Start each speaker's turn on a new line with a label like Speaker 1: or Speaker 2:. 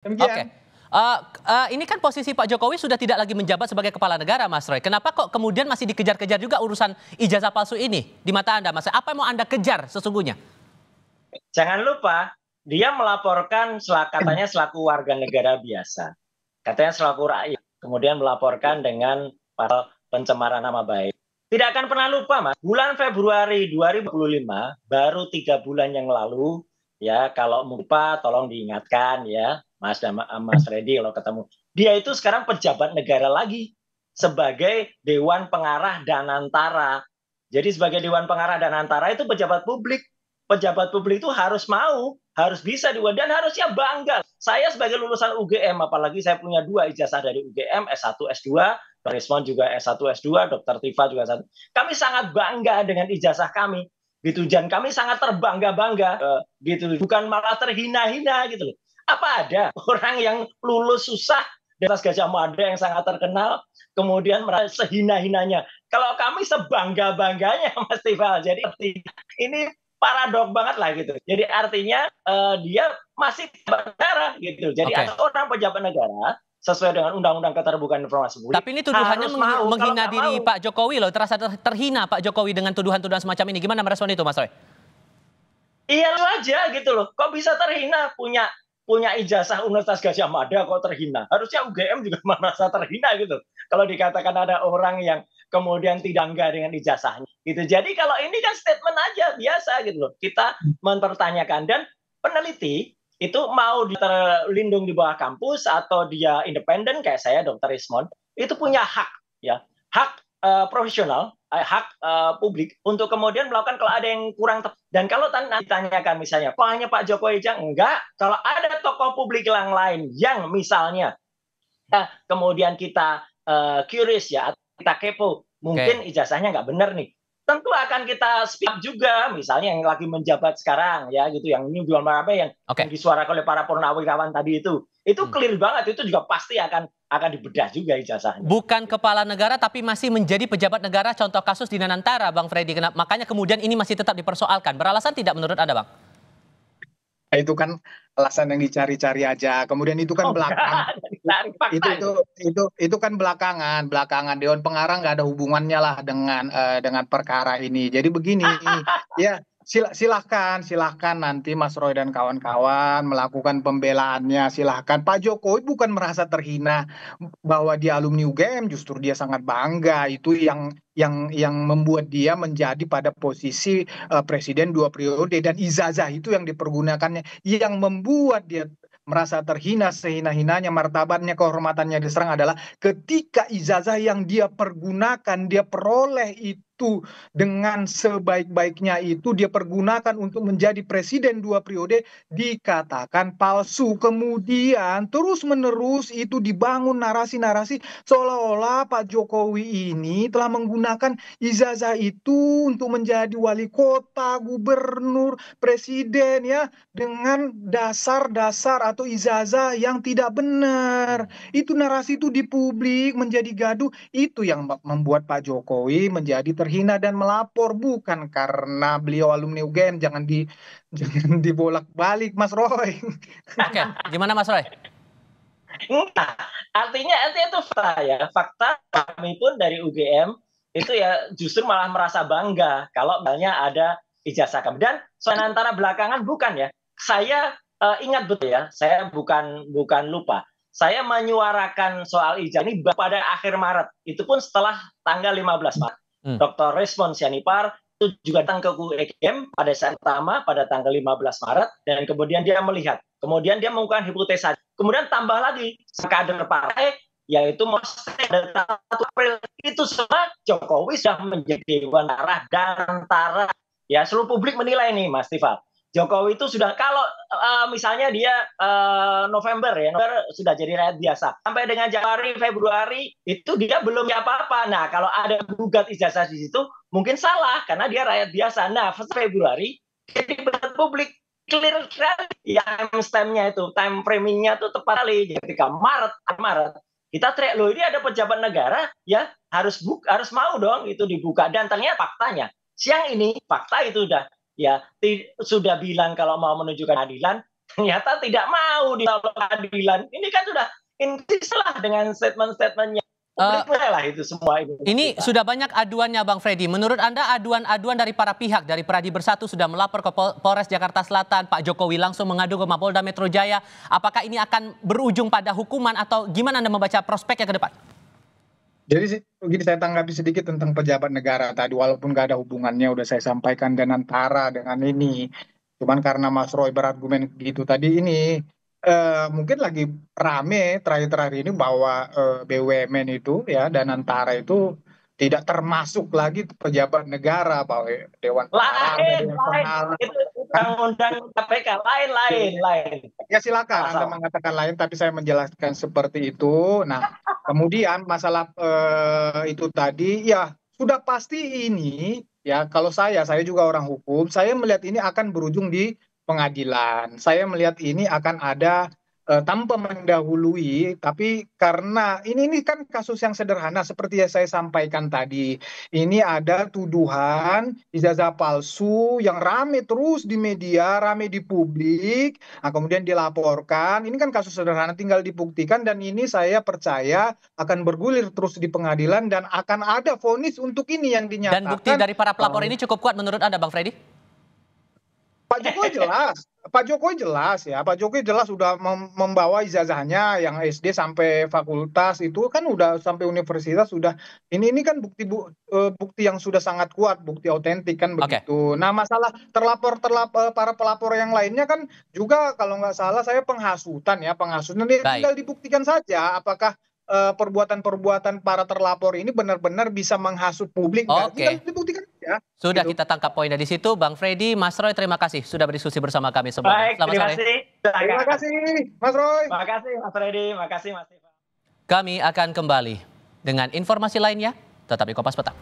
Speaker 1: Oke.
Speaker 2: Demikian.
Speaker 1: Ini kan posisi Pak Jokowi sudah tidak lagi menjabat sebagai kepala negara, Mas Roy. Kenapa kok kemudian masih dikejar-kejar juga urusan ijazah palsu ini di mata Anda, Mas? Apa yang mau Anda kejar sesungguhnya?
Speaker 3: Jangan lupa, dia melaporkan katanya selaku warga negara biasa. Katanya selaku rakyat. Kemudian melaporkan dengan pencemaran nama baik. Tidak akan pernah lupa, Mas. Bulan Februari 2025, baru 3 bulan yang lalu, ya kalau lupa tolong diingatkan ya, Mas Reddy kalau ketemu. Dia itu sekarang pejabat negara lagi sebagai Dewan Pengarah Danantara. Jadi sebagai Dewan Pengarah Danantara itu pejabat publik. Pejabat publik itu harus mau, harus bisa dan harusnya bangga. Saya sebagai lulusan UGM, apalagi saya punya 2 ijazah dari UGM, S1, S2, Dr. Rismon juga S1, S2, Dr. Tifa juga S1. Kami sangat bangga dengan ijazah kami, gitu. Dan kami sangat terbangga-bangga, gitu. Bukan malah terhina-hina, gitu loh. Apa ada orang yang lulus susah di atas Gajah Mada yang sangat terkenal, kemudian merasa sehina-hinanya. Kalau kami sebangga-bangganya, Mas Tifa. Jadi ini paradok banget lah gitu. Jadi artinya dia masih pejabat negara gitu. Jadi ada orang pejabat negara sesuai dengan Undang-Undang Keterbukaan Informasi Publik.
Speaker 1: Tapi ini tuduhannya menghina diri Pak Jokowi loh. Terasa terhina Pak Jokowi dengan tuduhan-tuduhan semacam ini. Gimana merespon itu, Mas Roy?
Speaker 3: Iya lu aja gitu loh. Kok bisa terhina punya ijazah Universitas Gajah Mada kok terhina? Harusnya UGM juga merasa terhina gitu. Kalau dikatakan ada orang yang kemudian tidak bangga dengan ijazahnya gitu. Jadi kalau ini kan statement aja biasa gitu loh. Kita mempertanyakan, dan peneliti itu mau terlindung di bawah kampus atau dia independen kayak saya Dr. Rismon, itu punya hak ya. Hak profesional, hak publik untuk kemudian melakukan kalau ada yang kurang dan kalau ditanyakan misalnya, kok hanya Pak Jokowi aja? Enggak, kalau ada tokoh publik yang lain yang misalnya kemudian kita curious ya, kita kepo, mungkin ijazahnya nggak benar nih. Tentu akan kita speak juga, misalnya yang lagi menjabat sekarang ya gitu, yang ini jual apa yang disuarakan oleh para purnawirawan tadi itu clear banget, itu juga pasti akan dibedah juga ijazahnya.
Speaker 1: Bukan kepala negara tapi masih menjadi pejabat negara, contoh kasus di Danantara, Bang Freddy. Makanya kemudian ini masih tetap dipersoalkan. Beralasan tidak menurut Anda, Bang?
Speaker 2: Itu kan alasan yang dicari-cari aja. Kemudian itu kan belakangan. Itu kan belakangan Dewan Pengarah nggak ada hubungannya lah dengan perkara ini. Jadi begini, ya silahkan nanti Mas Roy dan kawan-kawan melakukan pembelaannya, silahkan. Pak Jokowi bukan merasa terhina bahwa dia alumni UGM, justru dia sangat bangga. Itu yang membuat dia menjadi pada posisi presiden 2 periode, dan ijazah itu yang dipergunakannya yang membuat dia merasa terhina, sehina-hinanya, martabatnya, kehormatannya diserang adalah ketika ijazah yang dia pergunakan, dia peroleh itu dengan sebaik-baiknya itu dia pergunakan untuk menjadi presiden 2 periode dikatakan palsu. Kemudian terus-menerus itu dibangun narasi-narasi seolah-olah Pak Jokowi ini telah menggunakan ijazah itu untuk menjadi wali kota, gubernur, presiden ya, dengan dasar-dasar atau ijazah yang tidak benar. Itu narasi itu di publik menjadi gaduh, itu yang membuat Pak Jokowi menjadi terhina dan melapor, bukan karena beliau alumni UGM. Jangan dibolak-balik, Mas Roy.
Speaker 1: Oke, gimana Mas Roy?
Speaker 3: Nah, artinya itu fakta ya. Fakta kami pun dari UGM itu ya justru malah merasa bangga kalau misalnya ada ijazah kami. Dan soal antara belakangan bukan ya. Saya ingat betul ya, saya bukan lupa. Saya menyuarakan soal ijazah ini pada akhir Maret. Itu pun setelah tanggal 15 Maret. Dr. Rismon Sianipar itu juga datang ke UGM pada saat pertama pada tanggal 15 Maret dan kemudian dia melihat. Kemudian dia mengungkapkan hipotesa. Kemudian tambah lagi kader partai yaitu pada 1 April itu semua Jokowi sudah menjadi Dewan Pengarah Danantara. Ya, seluruh publik menilai nih Mas Tifa. Jokowi itu sudah kalau misalnya dia November sudah jadi rakyat biasa. Sampai dengan Januari, Februari itu dia belum apa-apa. Nah, kalau ada gugat ijazah di situ mungkin salah karena dia rakyat biasa. Nah, Februari jadi publik clear sekali yang stamp-nya itu, time framing-nya itu tepat sekali. Ketika Maret kita teriak, loh ini ada pejabat negara ya harus mau dong itu dibuka, dan ternyata faktanya siang ini fakta itu sudah bilang kalau mau menunjukkan keadilan ternyata tidak mau di pengadilan. Ini kan sudah salah dengan statement-statementnya. Publik lah itu semua itu.
Speaker 1: Ini sudah banyak aduannya Bang Freddy. Menurut Anda aduan-aduan dari para pihak, dari Pradi Bersatu sudah melapor ke Polres Jakarta Selatan, Pak Jokowi langsung mengadu ke Mapolda Metro Jaya. Apakah ini akan berujung pada hukuman atau gimana Anda membaca prospeknya ke depan?
Speaker 2: Jadi begini, saya tanggapi sedikit tentang pejabat negara tadi, walaupun gak ada hubungannya udah saya sampaikan dengan antara dengan ini. Cuman karena Mas Roy berargumen gitu tadi ini mungkin lagi rame terakhir-terakhir ini bahwa BUMN itu ya dan antara itu tidak termasuk lagi pejabat negara, bahwa Dewan Pengarah,
Speaker 3: Lain,
Speaker 2: Dewan Pengawas.
Speaker 3: itu undang-undang KPK lain.
Speaker 2: Ya silakan Anda mengatakan lain, tapi saya menjelaskan seperti itu. Nah, kemudian masalah itu tadi, ya sudah pasti ini, ya kalau saya juga orang hukum, saya melihat ini akan berujung di pengadilan. Saya melihat ini akan ada tanpa mendahului, tapi karena ini kan kasus yang sederhana seperti yang saya sampaikan tadi. Ini ada tuduhan ijazah palsu yang rame terus di media, rame di publik. Nah, kemudian dilaporkan, ini kan kasus sederhana tinggal dibuktikan dan ini saya percaya akan bergulir terus di pengadilan dan akan ada vonis untuk ini yang dinyatakan.
Speaker 1: Dan bukti dari para pelapor ini cukup kuat menurut Anda Bang Freddy?
Speaker 2: Pak Jokowi jelas ya. Pak Jokowi jelas sudah membawa ijazahnya yang SD sampai fakultas itu kan udah sampai universitas sudah. Ini kan bukti yang sudah sangat kuat, bukti otentik kan begitu. Nah, masalah para pelapor yang lainnya kan juga kalau nggak salah saya penghasutan tinggal dibuktikan saja apakah perbuatan-perbuatan para terlapor ini benar-benar bisa menghasut publik. Tinggal dibuktikan ya.
Speaker 1: Sudah kita tangkap poinnya di situ. Bang Freddy, Mas Roy, terima kasih sudah berdiskusi bersama kami semua.
Speaker 3: Baik, terima kasih.
Speaker 2: Terima kasih Mas Roy.
Speaker 3: Terima kasih Mas Freddy, terima kasih Mas Ivan.
Speaker 1: Kami akan kembali dengan informasi lainnya. Tetap di Kompas Petang.